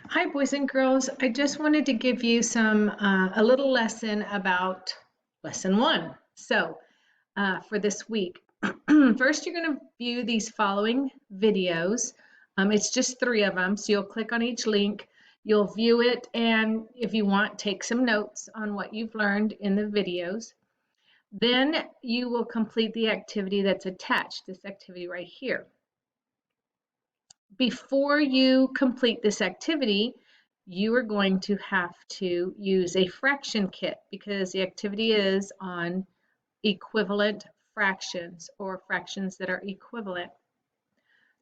Hi, boys and girls. I just wanted to give you a little lesson about lesson one. For this week, first you're going to view these following videos. It's just three of them, so you'll click on each link, you'll view it, and if you want, take some notes on what you've learned in the videos. Then you will complete the activity that's attached, this activity right here. Before you complete this activity, you are going to have to use a fraction kit because the activity is on equivalent fractions or fractions that are equivalent.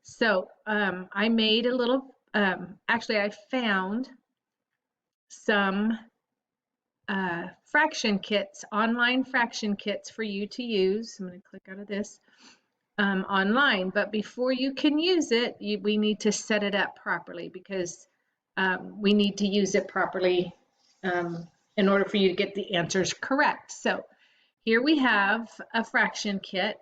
So I made a little, actually I found some fraction kits, online fraction kits for you to use. I'm going to click out of this. Online, but before you can use it, we need to set it up properly because we need to use it properly in order for you to get the answers correct. So here we have a fraction kit,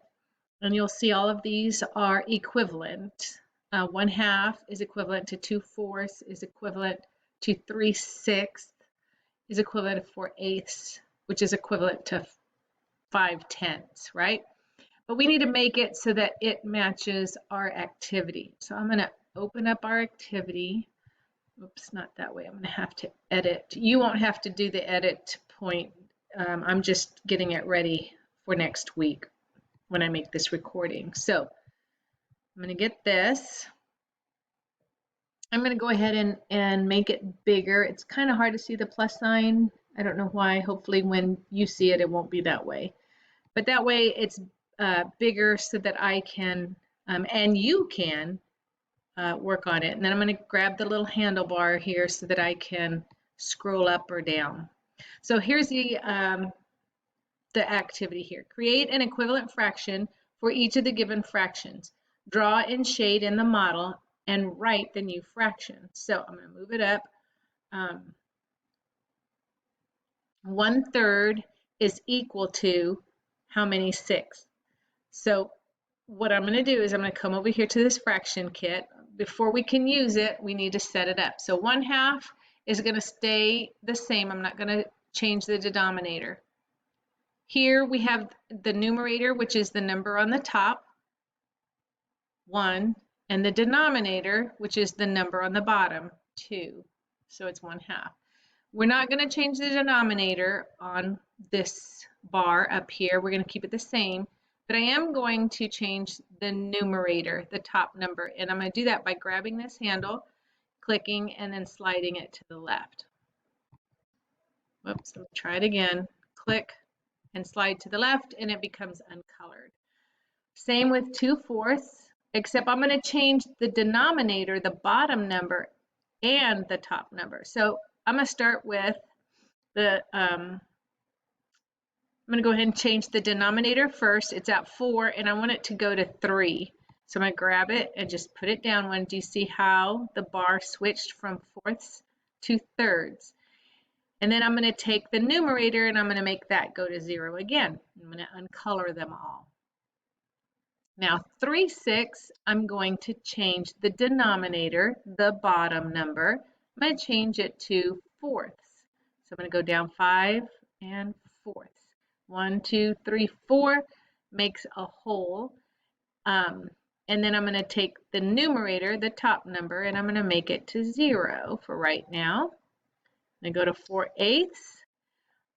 and you'll see all of these are equivalent. 1/2 is equivalent to 2/4, is equivalent to 3/6, is equivalent to 4/8, which is equivalent to 5/10, right? But we need to make it so that it matches our activity. So I'm going to open up our activity. Oops, not that way. I'm going to have to edit. You won't have to do the edit point. I'm just getting it ready for next week when I make this recording. So I'm going to get this. I'm going to go ahead and make it bigger. It's kind of hard to see the plus sign. I don't know why. Hopefully when you see it, it won't be that way. But that way it's bigger so that I can, and you can, work on it. And then I'm going to grab the little handlebar here so that I can scroll up or down. So here's the activity here. Create an equivalent fraction for each of the given fractions. Draw and shade in the model and write the new fraction. So I'm going to move it up. 1/3 is equal to how many sixths? So what I'm going to do is I'm going to come over here to this fraction kit. Before we can use it, we need to set it up. So 1/2 is going to stay the same. I'm not going to change the denominator. Here we have the numerator, which is the number on the top, 1, and the denominator, which is the number on the bottom, 2. So it's 1/2. We're not going to change the denominator on this bar up here. We're going to keep it the same. But I am going to change the numerator, the top number, and I'm going to do that by grabbing this handle, clicking, and then sliding it to the left. Whoops, let me try it again. Click and slide to the left, and it becomes uncolored. Same with 2/4, except I'm going to change the denominator, the bottom number, and the top number. So I'm going to start with the I'm going to go ahead and change the denominator first. It's at 4, and I want it to go to 3. So I'm going to grab it and just put it down. Do you see how the bar switched from fourths to thirds? And then I'm going to take the numerator and I'm going to make that go to 0 again. I'm going to uncolor them all. Now 3/6, I'm going to change the denominator, the bottom number. I'm going to change it to fourths. So I'm going to go down 5 and fourths. 1, 2, 3, 4 makes a whole. And then I'm going to take the numerator, the top number, and I'm going to make it to 0 for right now. I'm going to go to 4/8.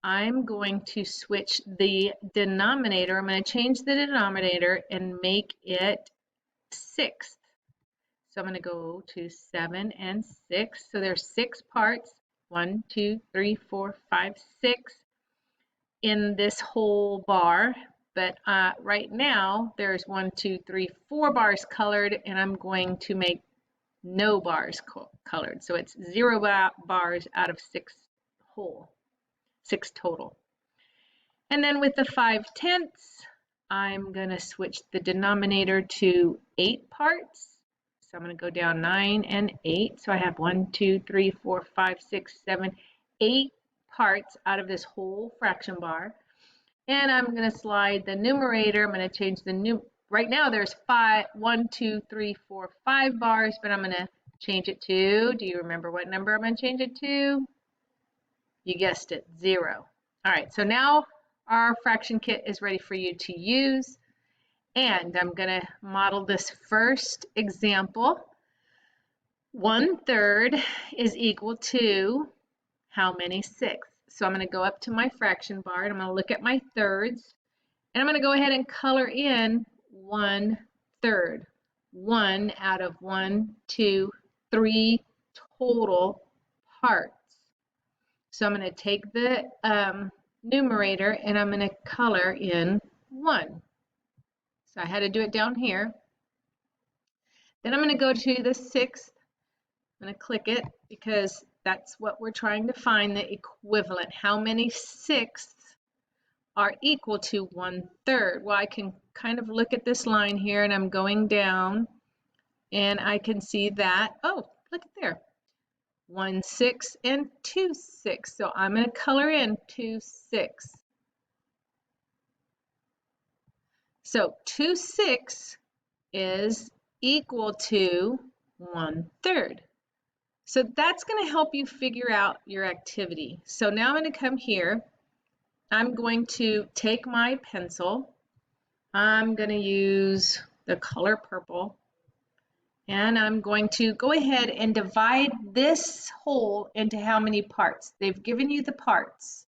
I'm going to switch the denominator. I'm going to change the denominator and make it 6. So I'm going to go to 7 and 6. So there's 6 parts. 1, 2, 3, 4, 5, 6 in this whole bar. But right now there's 1, 2, 3, 4 bars colored, and I'm going to make no bars colored. So it's 0 bars out of 6 whole. 6 total. And then with the 5/10, I'm going to switch the denominator to 8 parts. So I'm going to go down 9 and 8. So I have 1, 2, 3, 4, 5, 6, 7, 8 parts out of this whole fraction bar. And I'm going to slide the numerator. I'm going to change the right now there's 1, 2, 3, 4, 5 bars, but I'm going to change it to, do you remember what number I'm going to change it to? You guessed it, 0. All right, so now our fraction kit is ready for you to use. And I'm going to model this first example. 1/3 is equal to how many sixths? So I'm going to go up to my fraction bar and I'm going to look at my thirds. And I'm going to go ahead and color in 1/3. 1 out of 1, 2, 3 total parts. So I'm going to take the numerator and I'm going to color in 1. So I had to do it down here. Then I'm going to go to the sixth. I'm going to click it because that's what we're trying to find, the equivalent. How many sixths are equal to 1/3? Well, I can kind of look at this line here and I'm going down and I can see that, oh, look at there. 1/6 and 2/6. So I'm going to color in 2/6. So 2/6 is equal to 1/3. So that's going to help you figure out your activity. So now I'm going to come here. I'm going to take my pencil. I'm going to use the color purple. And I'm going to go ahead and divide this whole into how many parts. They've given you the parts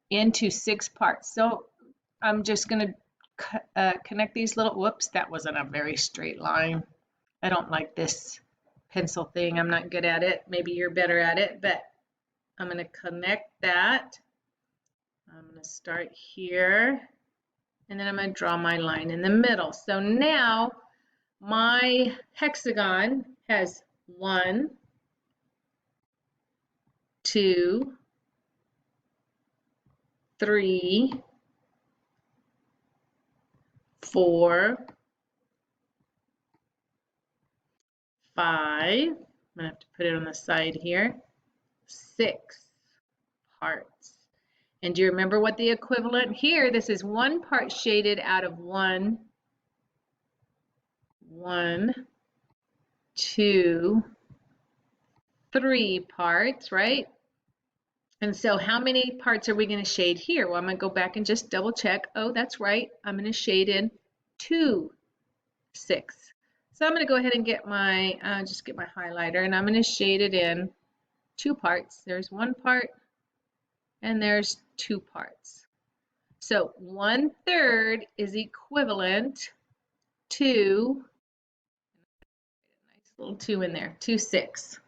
into 6 parts. So I'm just going to connect these little, whoops, that wasn't a very straight line. I don't like this pencil thing. I'm not good at it. Maybe you're better at it, but I'm going to connect that. I'm going to start here, and then I'm going to draw my line in the middle. So now my hexagon has 1, 2, 3, 4, 5. I'm going to have to put it on the side here. 6 parts. And do you remember what the equivalent here? This is 1 part shaded out of 1, 2, 3 parts, right? And so how many parts are we going to shade here? Well, I'm going to go back and just double check. Oh, that's right. I'm going to shade in 2/6. So I'm going to go ahead and get my, just get my highlighter, and I'm going to shade it in 2 parts. There's 1 part, and there's 2 parts. So 1/3 is equivalent to, nice little 2 in there, 2/6.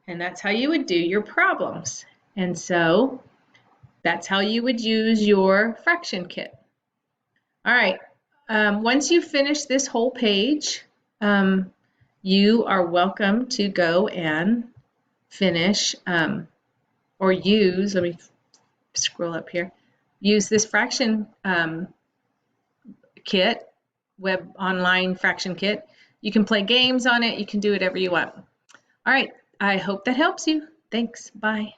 And that's how you would do your problems. And so that's how you would use your fraction kit. All right, once you finish this whole page, you are welcome to go and finish or use, let me scroll up here, use this fraction kit, web online fraction kit. You can play games on it, you can do whatever you want. All right, I hope that helps you. Thanks, bye.